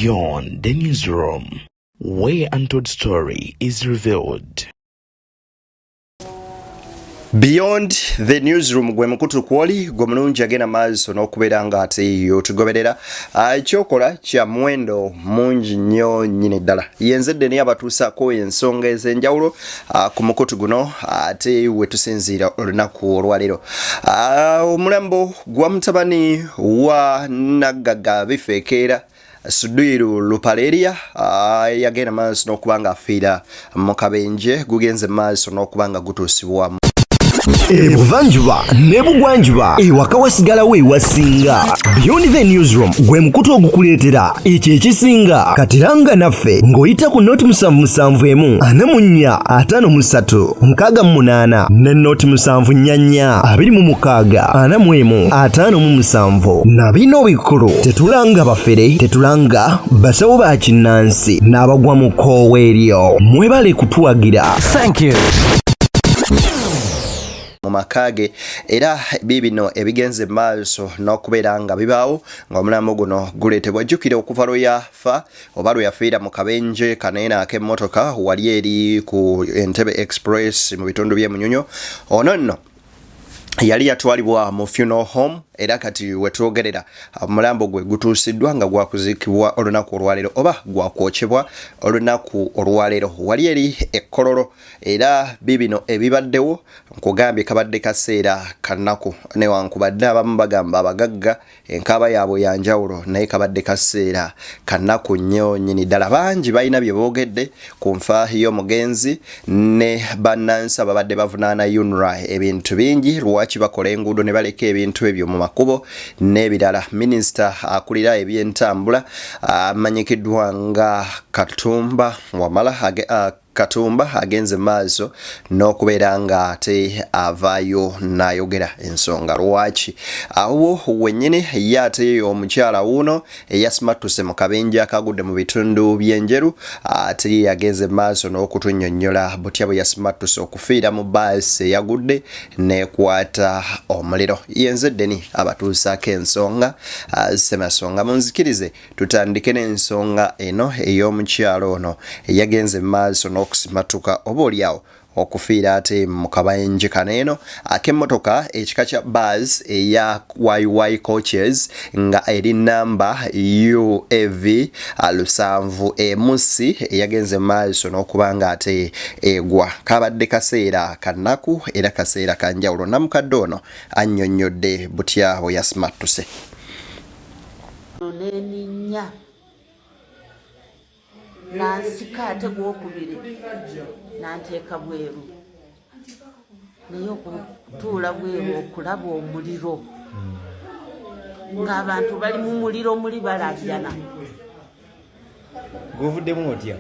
Beyond the newsroom, where untold story is revealed. Beyond the newsroom gwe mukutu kwoli gwe mulungi agenda maaso n'okubeera nga ate yotugoberera ekyokola kya muwendo mungi nnyo nnyini ddala yenzedde naye abatuusaako ensonga ez'enjawulo ku mukutu guno ate we tusinziira olunaku olwaleero. Omulambo gwa mutabani wa Naggaga Bifekeera Sudiru Lupaleria yagenda maaso n'okuba nga afiira mu kabenje gugenze maaso n'okuba nga gutuusibwamu. Ebuvanjuba nebugwanjuba ewaka wasigalawo ewasinga. Beyond the newsroom gwe mukutu ogukuleetera ekyo ekisinga katiranga naffe ng'oyita ku noti 771 44 53 ne noti 744 26 41 na bino bikulu tetulanga bafere tetulanga basawo ba kinnansi n'abagwa mu koowa eryo mwebale kutuwagira. Thank you. Makage era bibino ebigenze maaso n'okubeera nga bibaawo ng'omulambo guno guleetebwa jjukire okuva lwe yafa oba lwe yafiira mu kabenje kaneena ak'emmotoka wali eri ku Entebbe Express mu bitundu by'e Munyonyo. Ono nno yali yatwalibwa mu funeral home era kati wetwogerera omulambo gwe gutuusiddwa nga gwakuziikibwa olunaku olwaleero oba gwakwokyebwa olunaku olwaleero wali eri ekkololo era bibino ebibaddewo nkugambye kabadde kaseera kanaku newankubadde abamu bagamba abagagga enkaaba yaabwe yanjawulo naye kabadde kaseera kanaku nnyo nnyini ddala. Bangi balina bye boogedde ku nfa y'omugenzi ne bannansi ababadde bavunaana UNRA ebintu bingi lwaki bakola enguudo ne baleka ebintu ebyo mu makubo n'ebirala. Minisita akulira ebyentambula amanyikiddwa nga Katumba agenze maaso n'okubeera nga ate avaayo n'ayogera ensonga lwaki awo wennyini ye ate omukyala wuno eyasimattuse mu kabenje akagudde mu bitundu by'enjeru ate yagenze maaso n'okutunnyonnyola butya bwe yasimattuse okufiira mu baasi eyagudde n'ekwata omuliro. Yenzeddeni abatuusaako ensonga Ssemasonga munzikirize tutandike n'ensonga eno ey'omukyala ono eyagenze maaso okusimatuka oboolyawo okufiira ate mu kabenje kaneeno ak'emmotoka ekika kya bus eya YY coaches nga eri namba UAV 7 emusi eyagenze maaso n'okuba nga ate egwa. Kabadde kaseera kanaku era kaseera kanjawulo. Namukadde ono annyonnyodde butya bwe yasimattuse. Nansika ate gwokubiri nanteeka bweru naye okutuula bweru okulaba omuliro ng'abantu bali mu muliro muli balajjana. Guvuddemu otya?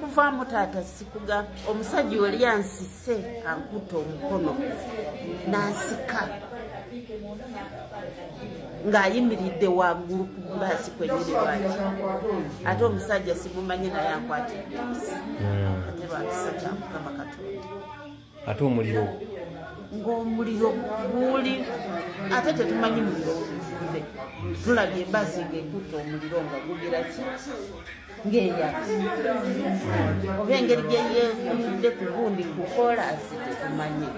Kuvaamu taata sikuga omusajja oli yansise ankuta omukono nansika ng'ayimiridde waggulu ku baasi kwenyini bwati ate omusajja simumanyi naye ankwatidde ate lwakisa kya Mukama Katonda. Ate omuliro ng'omuliro guli ate tetumanyi muliro guvudde. Tulabye embaasi ng'ekutta omuliro nga gugira ki ng'eyaka oba engeri gye yeevudde ku gundi ku koolaasi tetumanyi.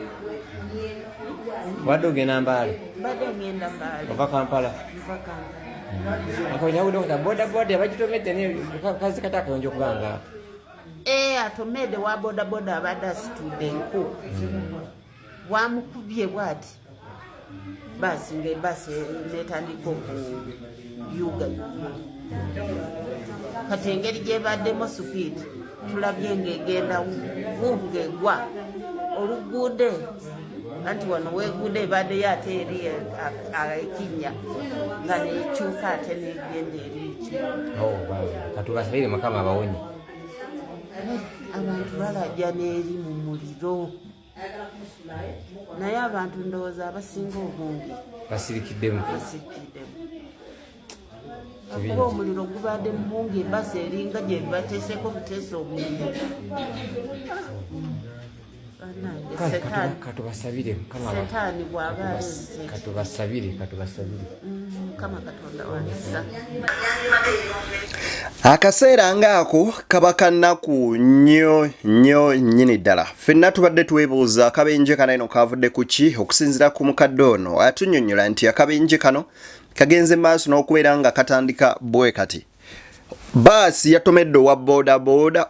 wadde ogenda Mbaale? Badde ngenda Mbaale. Ova Kampala? Nva Kampala. Akonyawudde okuta boda bagitomedde kazi kati akayonja okubanga atomedde wa boda abadde asitudde enku wamukubye bwati basi ng'ebasi netandika okuyuga kati engeri gyebaddemu supiidi tulabye ng'egenda ng'egwa oluguude anti wano weeguude ebaddeyo ate eri ekinnya nga nekyuka ate negenda eri katubasabire Mukama abawonye. Abantu balajja n'eri mu muliro naye abantu ndowooza abasinga obungi basirikiddemu. Akuba omuliro gubadde mungi embasi eringa gye bateeseko buteesa omuliro katubasabire setaani bw'aba katubasabire kama katonda wanisa. Akaseera ng'ako kaba kanaku nnyo nnyini ddala. Ffenna tubadde twebuuza akabenje kano eno kavudde ku ki okusinziira ku mukadde ono atunnyonnyola nti akabenje kano kagenze maaso n'okubeera nga katandika bwe kati. Baasi yatomedde wa boda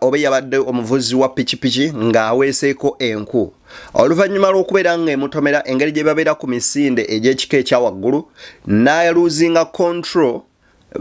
oba yabadde omuvuzi wa pikipiki ng'aweeseeko enku. Oluvannyuma lw'okubeera ng'emutomera engeri gye babeera ku misinde egy'ekika ekya waggulu n'ayaluuzinga control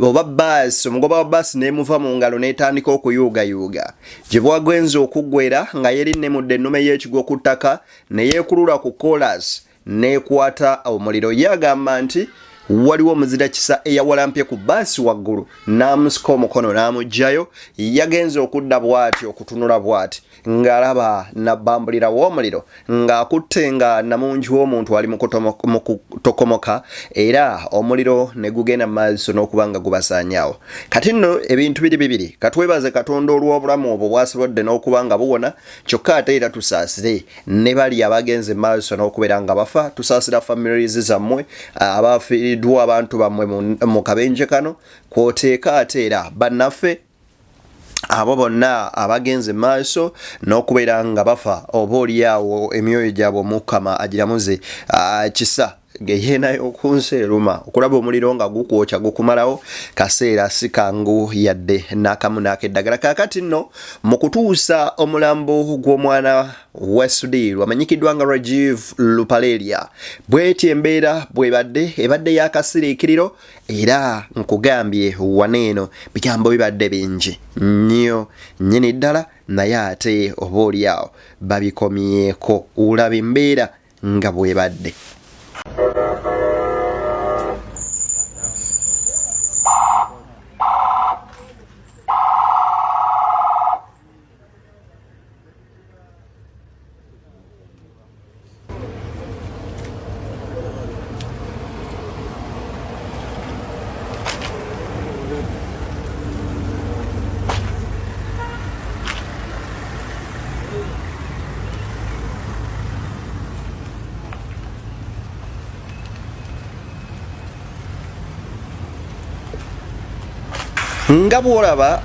oba baasi omugoba wa baasi n'emuva mu ngalo n'etandika okuyuugayuuga. Gye bwagwenze okuggwera nga yerinnemudde ennume y'ekigo ku ttaka ne yeekulula ku kolas n'ekwata omuliro. Ye agamba nti waliwo omuzira kisa eyawalampye ku baasi waggulu n'amusika omukono n'amugjayo. Yagenze okudda bw'ati okutunula bw'ati ng'alaba nabbambulira w'omuliro ng'akutte nga namungi w'omuntu ali mu kutokomoka era omuliro ne gugenda maaso n'okuba nga gubasaanyaawo. Kati nno ebintu bibiri katwebaze Katonda olw'obulamu obwo bwasobodde n'okuba nga buwona, kyokka ate era tusaasire ne bali abagenze maaso n'okubeera nga bafa. Tusaasira families zammwe abafiiriddwa abantu bammwe mu kabenje kano, kwoteeka ate era bannaffe abo bonna abagenze maaso n'okubeera nga bafa oba oliawo emyoyo gyabwe Mukama agiramuze kisa geyenayo okunseeruma okulaba omuliro nga gukwokya gukumalawo kaseera si kangu yadde n'akamu n'akeddagala. Kaakati nno mu kutuusa omulambo gw'omwana wa Sudir amanyikiddwa nga Rajiv Lupaleria bw'eti embeera ebadde yakasiriikiriro era nkugambye waneeno bigambo bibadde bingi nnyo nnyini ddala, naye ate oba oliawo babikomyeko. Olaba embeera nga bw'ebadde. Nga bw'olaba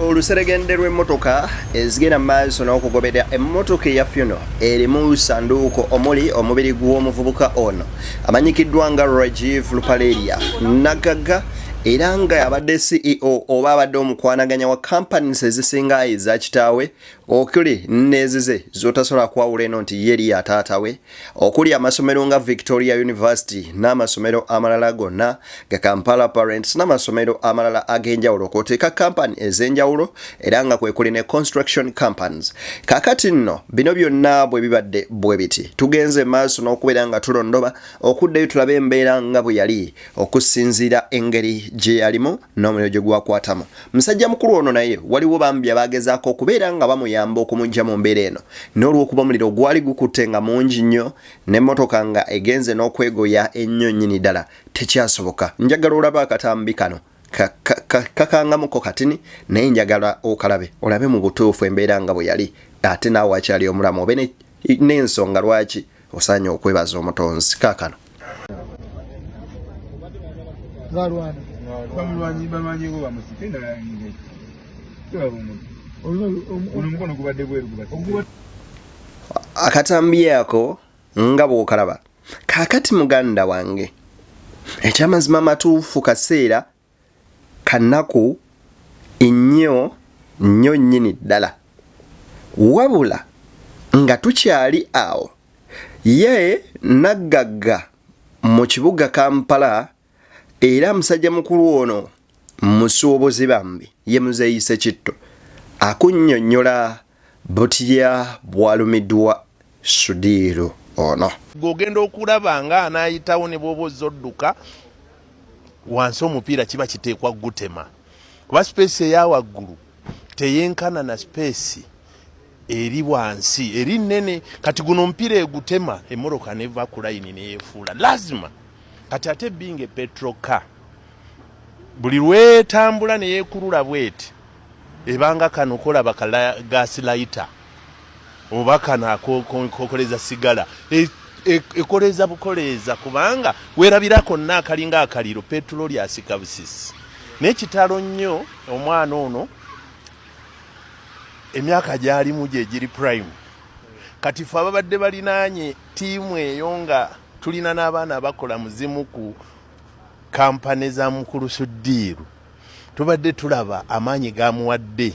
oluseregende lw'emmotoka ezigenda maaso n'okugoberera emmotoka eya Funo erimu sanduuko omuli omubiri gw'omuvubuka ono amanyikiddwa nga Rajiv Lupaleria Nagaga era nga abadde CEO oba abadde omukwanaganya wa companies ezisinga eza kitaawe okuli nezize zotasobola kwawula eno nti yeri ya taatawe okuli amasomero nga Victoria University n'amasomero amalala gonna ga Kampala Parents n'amasomero amalala ag'enjawulo kwoteeka company ez'enjawulo era nga kwe kuli ne construction companies. Kaakati nno bino byonna bwe bibadde bwe biti tugenze maaso n'okubeera nga tulondoba okuddayo tulabe embeera nga bwe yali okusinziira engeri gye yalimu n'omuliro gye gwakwatamu. Musajja mukulu ono naye waliwo bambi abagezaako okubeera nga bamuyamba okumujja mu mbeera eno n'olw'okuba omuliro gwali gukutte nga mungi nnyo n'emmotoka nga egenze n'okwegoya ennyo nnyini ddala tekyasoboka. Njagala olaba akatambi kano kakangamuko katini naye njagala okalabe olabe mu butuufu embeera nga bwe yali ate naawe wakyali omulamu obe n'ensonga lwaki osaanye okwebaza omutonzi kaakano. Akatambi ako nga bw'okalaba kaakati muganda wange ekyamazima matuufu kaseera kanaku nnyo nnyini ddala wabula nga tukyali awo ye Nagaga mu kibuga Kampala era musajja mukulu ono musuubuzi bambi ye Muzeeyise Kitto akunnyonnyola butya bwalumiddwa Sudir ono. Gogenda okulaba nga anaayitawo ne bw'oba ozza odduka wansi omupiira kiba kiteekwa gutema kuba space eya waggulu teyenkana na space eri wansi eri nnene. Kati guno omupiira egutema emmoroka neva ku layini neyefuula lazima. Kati ate binge petrol car buli lwetambula neyeekulula bweti ebanga kano kolaba kala gas lighter obaka nakokoleza sigala ekoleza bukoleza kubanga werabirako nakalinga akaliro petroli asika busisi n'ekitalo nnyo omwana ono emyaka gyali muje giri prime kati fe ababadde balinaanye tiimu eyo nga tulina n'abaana abakola muzimu ku kampani za mukulu Suddiiru tubadde tulaba amaanyi gamuwadde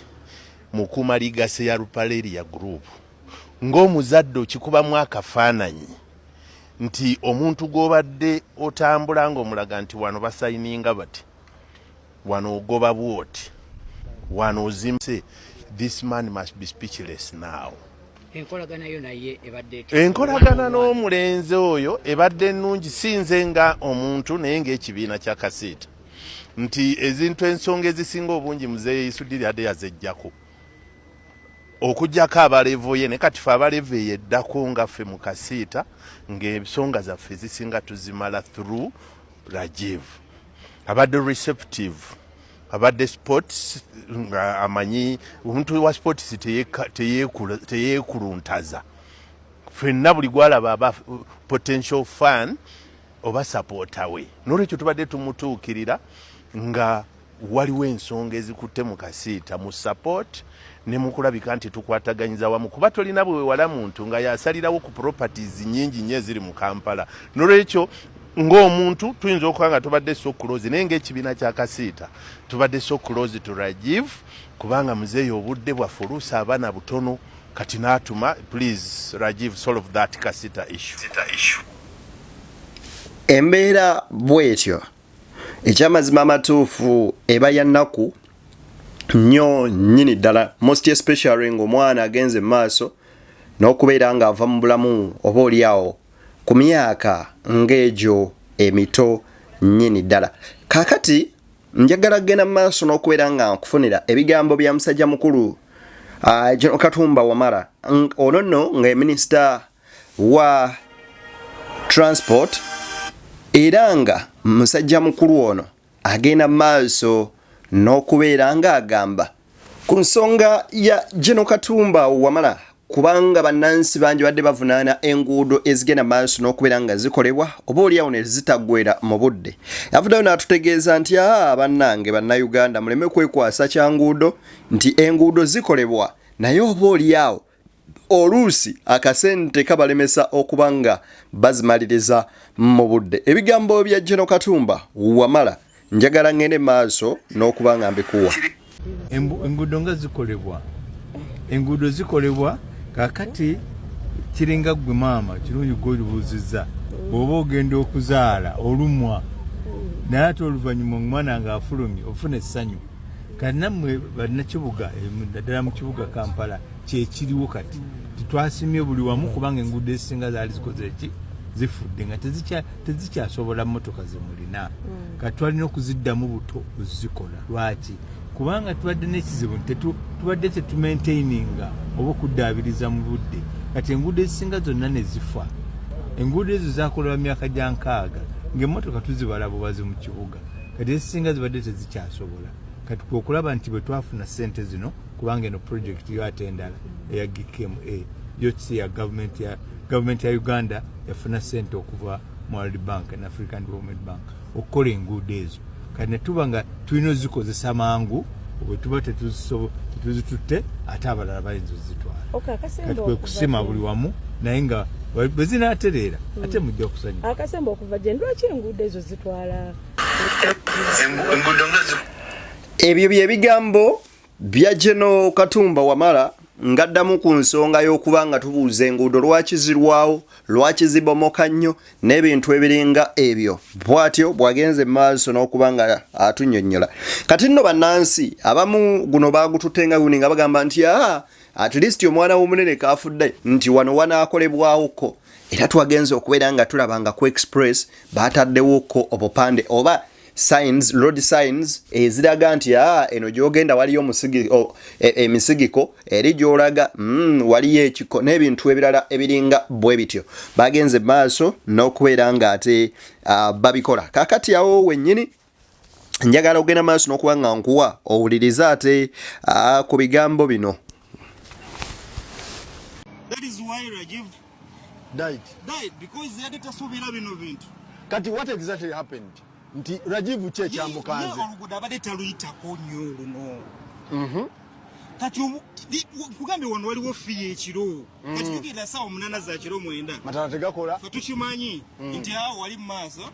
mu kumaligase ya Rupaleria Group ng'omuzadde okikubamu akafaananyi nti omuntu g'obadde otambula ng'omulaga nti wano basayininga bati wano ogoba bwoti wano ozimse this man must be speechless now. Enkolagana yo naye ebadde enkolagana n'omulenzi oyo ebadde nnungi sinze nga omuntu naye ng'ekibiina kya Kasiita nti ezintu ensonga ezisinga obungi muzeeyi Suddiiru adde yazejjako okujjako abalevo ye ne kati fe abalevo yeddako nga ffe mu Kasiita ng'ensonga zaffe zisinga tuzimala through Rajiv abadde receptive abadde sports nga amanyi omuntu wa sports teyeekuluntaza ffenna buli gwalaba aba potential fan oba supporter we n'olwekyo tubadde tumutuukirira nga waliwo ensonga ezikutte mu Kasiita mu support ne mu kulabika nti tukwataganyiza wamu kuba tolina bwe wala muntu nga yasalirawo ku properties nyingi nnyo eziri mu Kampala n'olwekyo ng'omuntu tuyinza okuba nga tubadde so close naye ng'ekibiina kya Kasiita tubadde so close to Rajiv kubanga muzeeyi obudde bwaffe oluusi abaana butono kati n'atuma please Rajiv solve that Kasiita issue. Embeera bwetyo ekyamazima amatuufu eba ya nnaku nnyo nnyini ddala most especially ng'omwana agenze mu maaso n'okubeera ng'ava mu bulamu oba oliawo ku myaka ng'egyo emito nnyini ddala. Kaakati njagala kugenda mu maaso n'okubeera nga nkufunira ebigambo bya musajja mukulu General Katumba Wamala ono nno nga minisita wa transport era nga musajja mukulu ono agenda mu maaso n'okubeera nga agamba ku nsonga ya General Katumba Wamala kubanga bannansi bangi badde bavunaana enguudo ezigenda maaso n'okubeera nga zikolebwa oba oliawo ne zitaggwera mu budde. Yavuddeyo n'atutegeeza nti bannange bannayuganda muleme kwekwasa kya nguudo nti enguudo zikolebwa naye oba oliawo oluusi akasente kabalemesa okuba nga bazimaliriza mu budde. Ebigambo bya General Katumba Wamala njagala ngende maaso n'okuba nga mbikuwa. Enguudo nga zikolebwa kakati kiringa gwe maama kirungi gw'olibuuzizza bw'oba ogenda okuzaala olumwa naye ate oluvannyuma omwana nga afulumye ofuna essanyu kati nammwe bannakibuga ddala mu kibuga Kampala kyekiriwo kati titwasimye buli wamu kubanga enguudo ezisinga zaali zikoze eki zifudde nga tezikyasobola mmotoka ze mulina kati twalina okuziddamu buto okuzikola. Lwaki? Kubanga tubadde n'ekizibu tubadde tetumaintaininga oba okuddaabiriza mu budde kati enguudo ezisinga zonna ne zifa. Enguudo ezo zaakolebwa myaka gya 6 ng'emmotoka tuzibala bubazi mu kibuga kati ezisinga zibadde tezikyasobola. Kati kwokulaba nti bwe twafuna ssente zino kubanga eno project yoate endala eya GKMA yotsi ya government ya Uganda yafuna ssente okuva mu World Bank and African Development Bank okukola enguudo ezo kati ne tuba nga tulina ozikozesa mangu bwe tuba tetuzitutte ate abalala bayinza ozitwala kati kwe kusima buli wamu naye nga bwe zinaatereera ate mujja kusanya akasemba okuva gye lwaki enguudo ezo zitwala ebyo bye bigambo bya General Katumba Wamala ngaddamu ku nsonga y'okuba nga tubuuza enguudo lwaki zirwawo lwaki zibomoka nnyo n'ebintu ebiringa ebyo bw'atyo bwagenze maaso n'okuba nga atunnyonnyola. Kati nno bannansi abamu guno baagututenga guni nga bagamba nti at least omwana w'omunene kaafudde nti wano wanaakolebwawoko era twagenze okubeera nga tulaba nga ku express baataddewoko obupande oba signs, road signs eziraga nti eno gyogenda waliyo emisigiko eri gyolaga waliyo ekiko n'ebintu ebirala ebiringa bwe bityo bagenze maaso n'okubeera nga ate babikola. Kaakati awo wennyini njagala okugenda maaso n'okuba nga nkuwa owuliriza ate ku bigambo bino. why Rajiv died because yali tasubira bino bintu. Kati what exactly happened? Nti Rajiv cheche amukanze. Oluguudo abadde taluyitako nnyo luno. Kati kugambe wano waliwo fiye ekiro. Kati tugenda sawa 8 za kiro 9. Matala tegakola. Tukimanyi nti awo wali maaso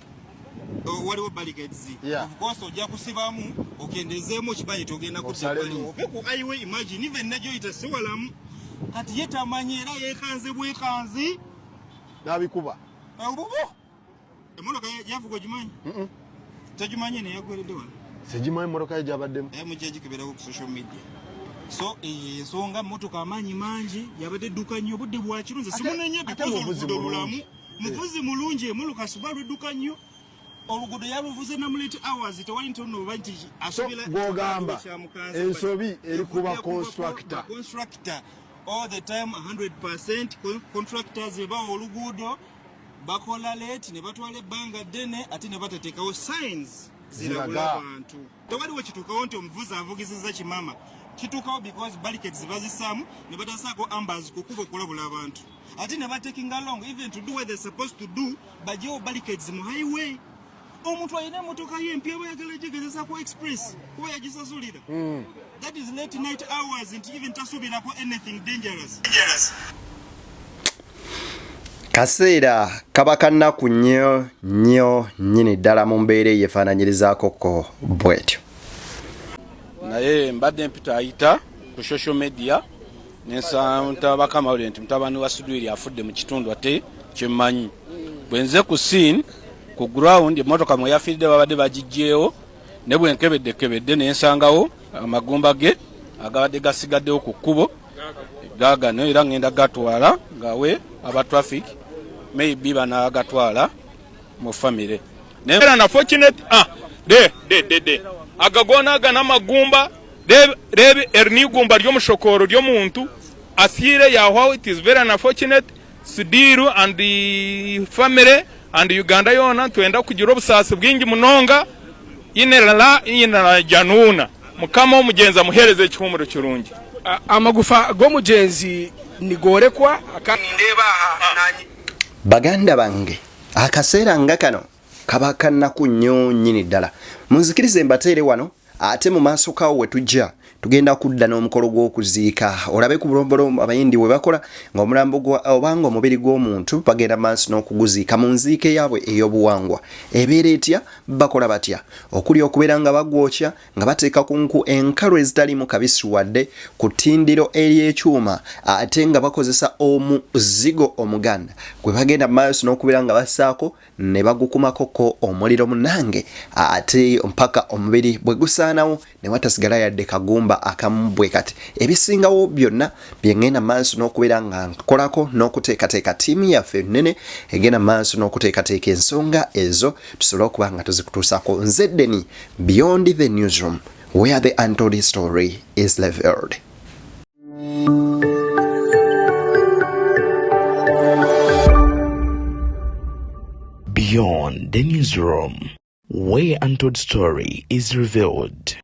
waliwo barricades. Of course ojja kusibamu okendezeemu kibanyi togenda kutabali. Opeku highway imagine even najoyita siwalamu. Kati yetamanyi era yekanze bwekanzi. Nabikuba. Bubu. Emotoka yavuga gimanyi? Tagimanyi ne yagweredde wano. Segimanyi motoka yabaddemu. Mujjaji kiberawo ku social media. So ensonga motoka amanyi mangi yabadde dduka nnyo budde bwa kirunze simunenye because oluguudo lulamu muvuzi mulungi emuluka Subaru edduka nnyo oluguudo yaluvuze na muleti hours tewali ntono banti asubira gogamba ensobi eri kuba constructor all the time 100% contractors eba oluguudo bakola late ne batwala ebbanga ddene ate ne batateekawo signs ziraga abantu tewaliwo kituukawo nti omuvuzi avugizizza kimama kituukawo because barricades bazisaamu ne batasaako ambers kukuba okulabula abantu ate ne taking along even to do what they're supposed to do bajewo barricades mu highway omuntu alina emotoka ye empya bayagala gigezesa ku express kuba yagisasulira that is late night hours nti even tasubirako anything dangerous. Kaseera kabakana ku nnyo nnyini ddala mu mbeera yefaananyirizaako ko bwetyo. Naye mbadde mpita ayita ku social media nensanta bakamawulire nti mutabani wa Sudwiri afudde mu kitundu ate kyemmanyi. Bwenze ku scene ku ground emotoka mwe yafiridde babadde bagijjeewo ne bwenkebedde nensangawo amagumba ge agabadde gasigaddewo ku kkubo gaagano era ngenda gatwala ngawe aba traffic maybe banaagatwala mu family. Era na fortunate de agagona gana magumba rebe ernigumba lyomushokoro lyomuntu asire ya how it is very unfortunate Sidiru and the family and Uganda yona twenda kugira obusasi bwingi munonga inera januna mukama omugenza muhereze ekihumuro kirungi amagufa g'omugenzi nigorekwa akandeba nanyi baganda bange akaseera nga kano kabakana ku nnyo nnyini ddala munzikirize mbateere wano ate mu maaso kawo we tujja tugenda kudda n'omukolo gw'okuziika olabe ku bulombolo abayindi we bakola ng'omulambo obanga omubiri gw'omuntu bagenda maaso n'okuguziika mu nziike yaabwe ey'obuwangwa ebeera etya bakola batya okuli okubeera nga bagwokya nga bateeka ku nku enkalu ezitaliimu kabisi wadde ku ttindiro ery'ekyuma ate nga bakozesa omuzigo omuganda gwe bagenda maaso n'okubeera nga bassaako ne bagukumakoko omuliro munange ate mpaka omubiri bwe gusaanawo ne watasigala yadde kagumba akambwe kati ebisingawo byonna byengenda maaso n'okubeera nga nkolako n'okuteekateeka ttiimu yaffe nnene egenda maaso n'okuteekateeka ensonga ezo tusobole okuba nga tuzikutuusako nze Deni Beyond the Newsroom where the untold story is revealed. Beyond the Newsroom where untold story is revealed.